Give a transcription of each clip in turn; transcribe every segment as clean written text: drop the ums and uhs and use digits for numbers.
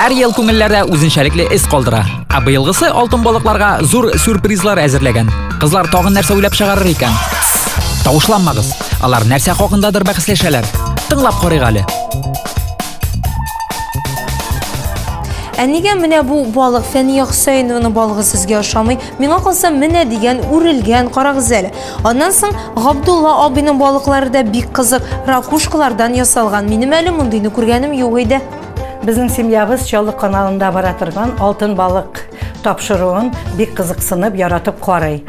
һәр ел күңелләрдә үзенчәлекле эз калдыра. Ә быелгысы алтын балыкларга зур сюрпризлар әзерләгән. Кызлар тагын нәрсә уйлап чыгарыр икән? Тавышланмагыз. Алар нәрсә хакындадыр бәхәсләшәләр. Тыңлап карыйк әле. Нигә менә бу балык Фәния Хөсәйновның балыгы сезгә ошамый? Миңа калса менә дигән үрелгән карагыз әле. Аннан соң Габдулла абыйның балыклары да бик кызык, ракушкалардан ясалган. Минем әле мондыйны күргәнем юк иде. Безнең семьябыз Чаллы каналында бара торган алтын балык тапшыруын бик кызыксынып, яратып карый.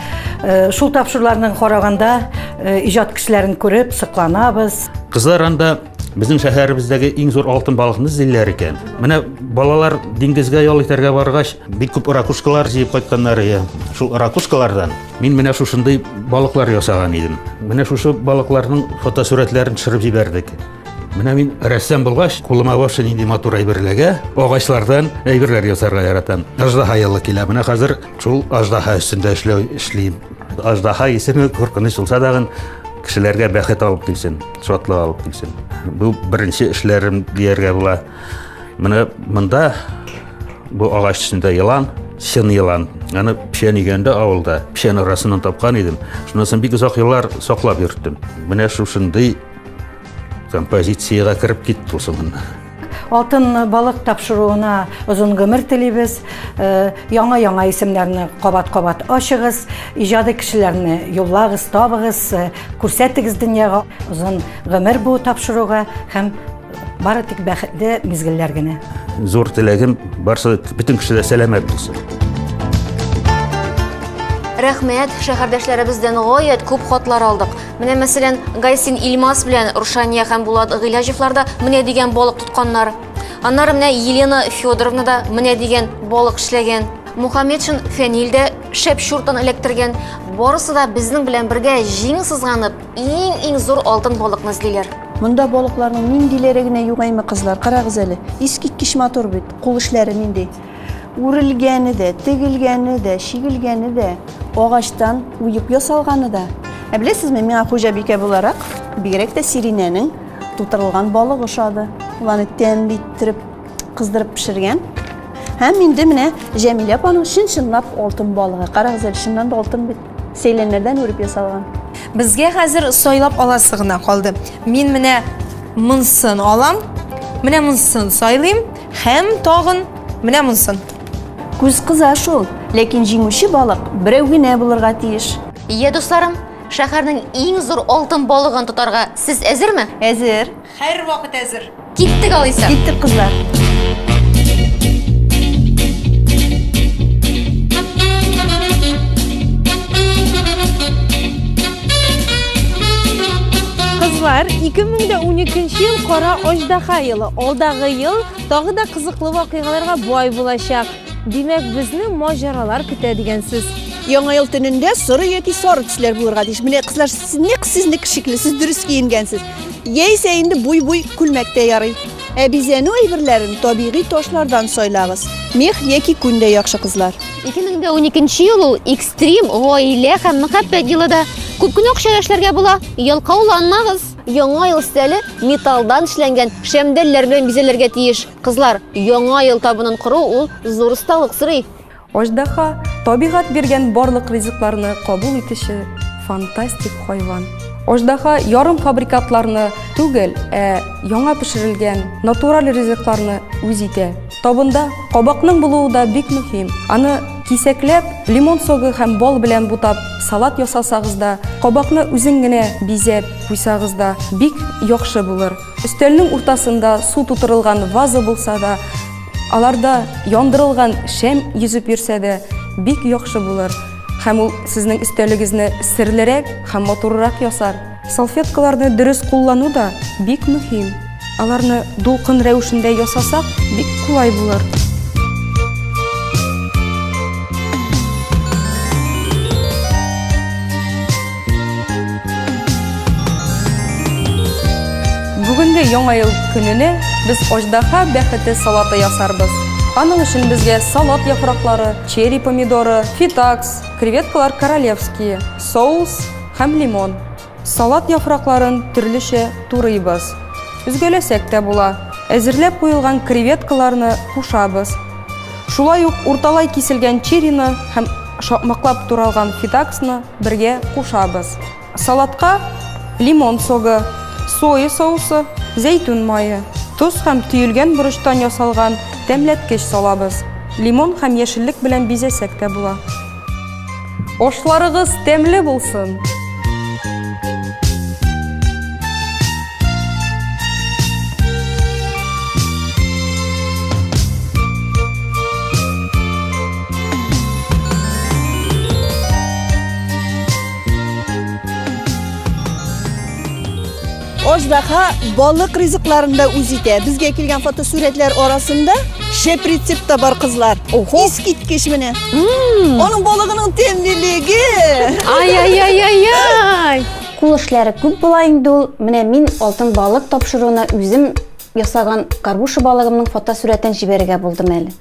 Шул тапшыруларның караганда иҗат кешеләрен күреп сокланабыз. Кызлар анда безнең шәһәребездәге иң зур алтын балыкны эзлиләр икән. Менә балалар диңгезгә ял итәргә баргач, бик күп ракушкалар җыеп кайтканнар ия. Шул ракушкалардан мин менә шушындый балыклар ясаган идем. Менә шушы балыкларның фотосурәтләрен төшереп җибәрдек. Менә мин рәссам булгач, кулыма башы нинди матур әйберләргә, агачлардан әйберләр ясарга яратам. Аждаһа ялы килә. Менә хәзер шул аждаһа өстендә эшлим. Аждаһа исеме куркыныч булса да кешеләргә бәхет алып килсен, шатлык алып килсен. Бу беренче эшләрем дияргә була. Менә монда бу агач өстендә елан, чын елан. Аны пешәнигәндә авылда, пешән арасыннан тапкан идем. Шунысы бик озак еллар саклап йөрттем. Менә шушындый композициягә кереп китте усымын. Алтын балык тапшыруына озын гомер телибез. Яңа исемнәрне кабат-кабат ачыгыз, иҗади кешеләрне юллагыз, табыгыз, күрсәтегез дөньяга. Озын гомер бу тапшыруга һәм бары тик бәхетле мизгелләр генә. Зур теләгем барсы бөтен кешеләр сәламәт булсын. Рәхмәт, шәһәрдәшләребездән гаять күп хатлар алдык. Менә мәсәлән, Гайсин Илмас белән Рушания һәм Булат Гыйләҗевлар да менә дигән балык тотканнар. Аннары менә Елена Федоровна да менә дигән балык эшләгән. Мухаммедшин Фәнил дә шәп шуртан электергән. Барысы да безнең белән бергә җиң сызганып, иң зур алтын балыкны эзлиләр. Монда балыкларның ниндиләре генә югаймы, кызлар, карагыз әле. Искиткеч матур бит, кул эшләре нинди. Үрелгәне дә, тегелгәне дә, шигелгәне дә, агачтан уеп ясалганы да. Беләсезме, миңа хуҗабикә буларак, бигрәк тә Сиринәнең тутырылган балык ошады. Уланы тәмле иттереп, кыздырып пешергән. Һәм инде менә Җәмилә апаның чынлап алтын балыгы. Карагыз әле, чыннан да алтын бит. Сейләннәрдән үреп ясалган. Безгә хәзер сайлап аласы гына калды. Мин менә монсын алам, менә монсын сайлыйм, һәм тагын менә монсын. Күз кыза шул, ләкин җиңүче балык берәү генә булырга тиеш. Ия дусларым, шәһәрнең иң зур алтын балыгын тотарга сез әзерме? Әзер. Һәр вакыт әзер. Киттек алайса. Киттек, кызлар. Кызлар, 2012 ел кара аждаһа елы. Алдагы ел тагы да кызыклы вакыйгаларга бай булачак. Димәк, безне маҗаралар көтә дигәнсез. Яңа ел төнендә соры яки сары төсләр булырга тиеш. Менә кызлар, сизник шикле, сез дөрес киенгәнсез. Яисә инде буй күлмәктә ярый. Ә бизәнү әйберләрен табигый ташлардан сайлагыз. Мех яки күн дә яхшы, кызлар. 2012 ел ул экстрим гаилә һәм мәхәббәт елыда. Күп кенә акча эшләргә була. Ялкауланмагыз. Яңа ел стиле металлдан эшләнгән шәмдәлләр белән бизәләргә тиеш. Кызлар, яңа ел табынын кору ул зур осталык сорый. Аждаһа табигать биргән барлык ризыкларны кабул итүче фантастик хайван. Аждаһа ярым фабрикатларны түгел, яңа пешерелгән натураль ризыкларны үз итә. Табында кабакның булуы да бик мөһим. Аны кисәкләп, лимон согы һәм бал белән бутап салат ясасагыз да, кабакны үзең генә бизәп куйсагыз да бик яхшы булыр. Өстәлнең уртасында су тутырылган ваза булса да, аларда яндырылган шәм йөзеп йөрсә дә бик яхшы булыр. Һәм ул сезнең өстәлегезне серлерәк һәм матуррак ясар. Салфеткаларны дөрес куллану да бик мөһим. Аларны дулкын рәвешендә ясасак, бик кулай булыр. Бүгенге яңа ел көненә без аждаһа бәхете салаты ясарбыз. Аның өчен безгә салат яфраклары, черри помидоры, фитакс, креветкалар королевские, соус һәм лимон. Салат яфракларын төрлечә турыйбыз. Үзгәләсәк тә була. әзерләп куелган креветкаларны кушабыз. Шулай ук урталай киселгән черрины һәм шакмаклап туралган фитаксны бергә кушабыз. Салатка лимон согы, соя соусы, зәйтүн майы, туз һәм төелгән борыштан ясалган тәмләткеч салабыз. Лимон һәм яшеллек белән бизәсәк тә була. Ашларыгыз тәмле булсын. Ождаха балык ризыкларында үзитә. Безгә килгән фотосурәтләр арасында шәп рецепт бар кызлар. Искиткеч менә. Аның балыгының тәмлелеге. Ай. Кул эшләре күп була инде ул. Менә мин алтын балык тапшыруына үзем ясаган гарбуша балыгымның фотосурәтен җибәрергә булдым әле.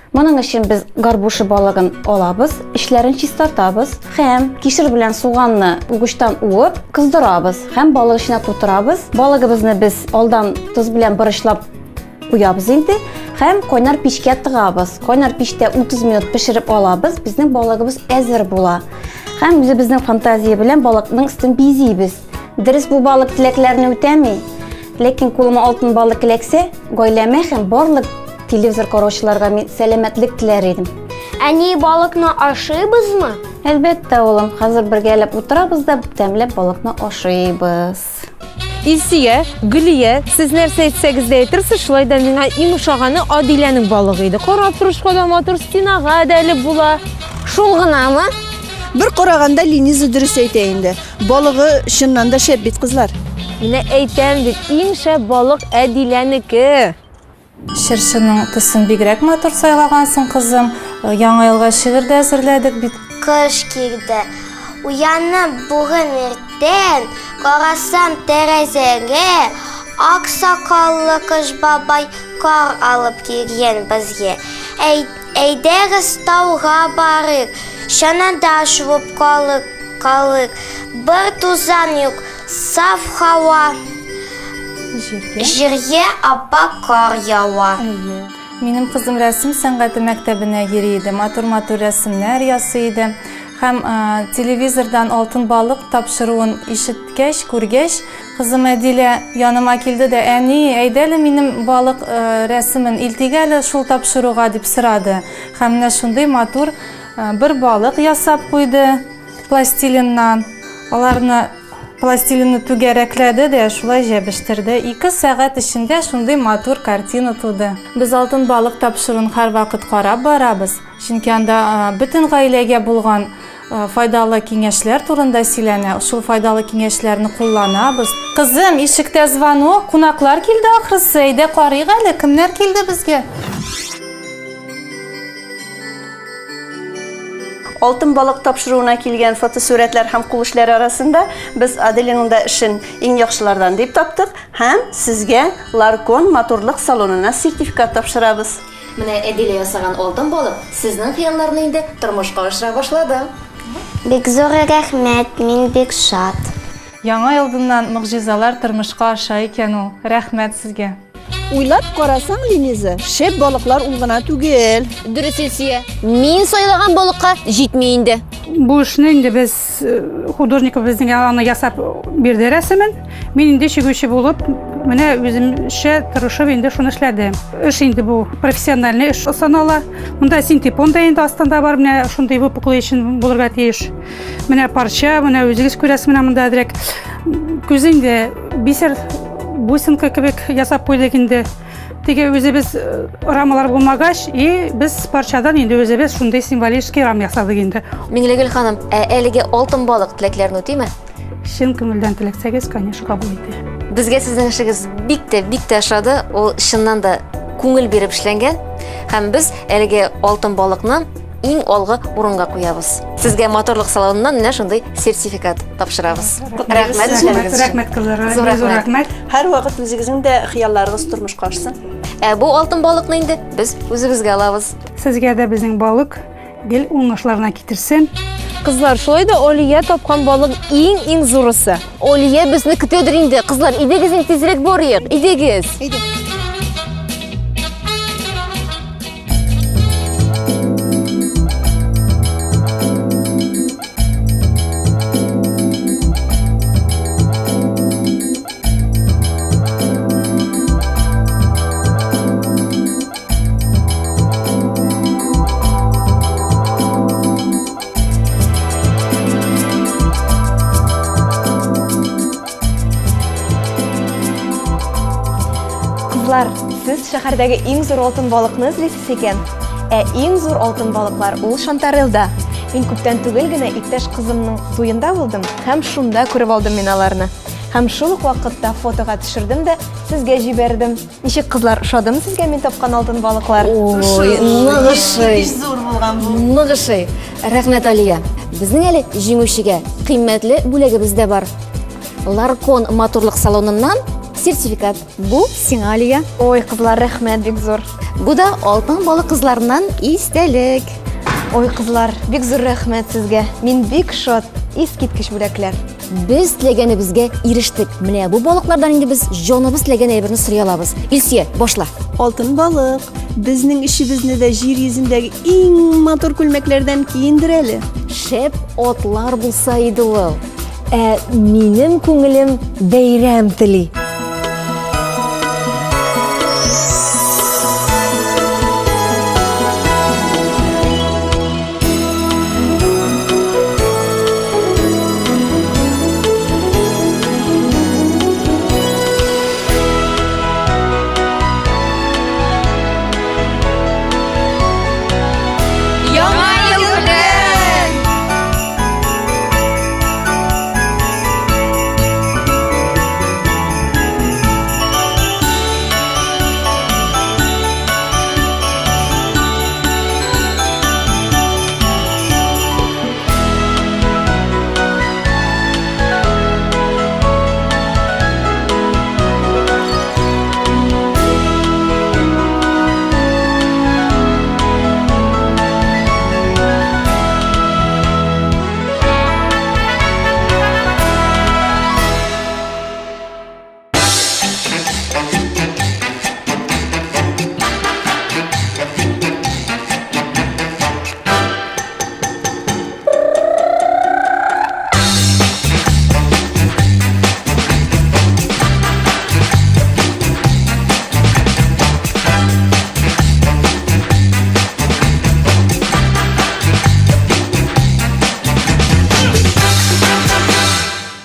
Моның өчен без гарбуша балыгын алабыз, ичләрен чистартабыз һәм кишер белән суганны угычтан уып, кыздырабыз һәм балык эченә тутырабыз. Балыгыбызны без алдан туз белән бырышлап куябыз инде һәм кайнар пичкә тыгабыз. Кайнар пичтә 30 минут пешереп алабыз. Безнең балыгыбыз әзер була. Һәм үзебезнең фантазия белән балыкның өстен бизибез. Дөрес бу балык теләкләрне үтәми. Ләкин кулыма алтын балык эләксә, гаиләмә һәм барлык телевизор караучыларга мин сәламәтлек теләр идем. Әни балыкны ашыйбызмы? Әлбәттә, улым, хәзер бергәләп утырабыз да тәмләп балыкны ашыйбыз. Илсия, Гөлия, сез нәрсә әйтсәгез дә әйтерсез, шулай да миңа иң ошаганы Адиләнең балыгы иде. Карап торышка да матур стенага да әле була. Шул гынамы? Бер караганда Лениза дөрес әйтә инде. Балыгы чыннан да шәп бит кызлар. Менә әйтәм бит, иң шәп балык Әдиләнеке. Шыршының төсен бигрәк матур сайлагансың, кызым. Яңа елга шигырь дә әзерләдек бит. Кыш килде. Уянып бүген иртән, карасам тәрәзәгә, ак сакаллы кыш бабай кар алып килгән безгә. Әйдәгез тауга барыйк, чанада шуып калык. Бер тузан юк, саф һава. Җиргә аппак кар ява. Минем кызым рәсем сәнгате мәктәбенә йөри иде. Матур-матур рәсемнәр ясый иде. Һәм телевизордан алтын балык тапшыруын ишеткәч, күргәч, кызым Әдилә яныма килде дә, әни, әйдәле минем балык рәсемен илтигәле шул тапшыруга дип сорады. Һәм менә шундый матур бер балык ясап куйды пластилиннан. Аларны пластилинны түгәрәкләде дә, шулай җәбештерде. 2 сәгать эчендә шундый матур картина туды. Без алтын балык тапшыруын һәрвакыт карап барабыз. Чөнки анда бөтен гаиләгә булган файдалы киңәшләр турында сөйләнә. Шул файдалы киңәшләрне кулланабыз. Кызым, ишектә звонок, кунаклар килде ахрысы. Әйдә карыйк әле, кемнәр килде безгә? Алтын балык тапшыруына килгән фотосурәтләр һәм кул эшләре арасында без Аделинең дә эшен иң яхшылардан дип таптык һәм сезгә Ларкон матурлык салонына сертификат тапшырабыз. Менә Әдилә ясаган алтын балык сезнең хыялларны инде тормышка ашыра башлады. Бик зур рәхмәт, мин бик шат. Яңа елдан мөгъҗизалар тормышка аша икән ул. Рәхмәт сезгә. Уйлап карасаң, Лениза, шәп балыклар ул гына түгел. Дөрес Илсия. Мин сайлаган балыкка җитми инде. Бу эшне инде без художников безнең аны ясап бирде рәсемен. Мин инде чигүче булып, менә үземчә тырышып инде шуны эшләдем. Эш инде бу профессиональный эш санала. Монда синтепон да инде астында бар, менә шундый выпуклый өчен булырга тиеш. Менә парча, менә үзегез күрәсез, менә монда директ күзендә бисер бусинка кебек ясап куйдык инде. Теге үзебез рамалар булмагач, и без парчадан инде үзебез шундый символический рам ясадык инде. Миңлегөл ханым, әлеге алтын балык теләкләрне үтиме? Чын күңелдән теләксәгез, конечно, кабул итә. Безгә сезнең эшегез бик тә ошады. Ул чыннан да күңел биреп эшләнгән. Һәм без әлеге алтын балыкны иң алгы урынга куябыз. Сезгә моторлык салоныннан менә шундый сертификат тапшырабыз. Рәхмәт. Рәхмәт кызлар. Рәхмәт. Һәр вакыт үзегезнең дә хыялларыгыз тормышка ашсын. Бу алтын балыкны инде без үзебезгә алабыз. Сезгә дә безнең балык гел уңышларына китерсен. Кызлар, шулай да Олия тапкан балык иң зурысы. Олия безне көтәдер инде. Кызлар, идегез тизрәк барыйк. Идегез. сез шәһәрдәге иң зур алтын балыкны эзлисез икән. Ә иң зур алтын балыклар ул Шантарелда. Мин күптән түгел генә иптәш кызымның туенда булдым һәм шунда күреп алдым мин аларны. Һәм шул ук вакытта фотога төшердем дә сезгә җибәрдем. Ничек кызлар, ошадымы сезгә мин тапкан алтын балыклар? Ныгышый. Рәхмәт, Алия. Безнең әле җиңүчегә кыйммәтле бүләгебез дә бар. Ларкон моторлык салоныннан сертификат. Бу сиңа, Алия. Ой, кызлар, рәхмәт, бик зур. Бу да алтын балык кызларыннан истәлек. Ой, кызлар, бик зур рәхмәт сезгә. Мин бик шат. Искиткеч бүләкләр. Без теләгәнебезгә ирештек. Менә бу балыклардан инде без җаныбыз теләгән әйберне сорый алабыз. Илсия, башла. Алтын балык, безнең ишебезне дә җир йөзендәге иң матур күлмәкләрдән киендер әле. Шәп атлар булса иде ул. Минем күңелем бәйрәм тели.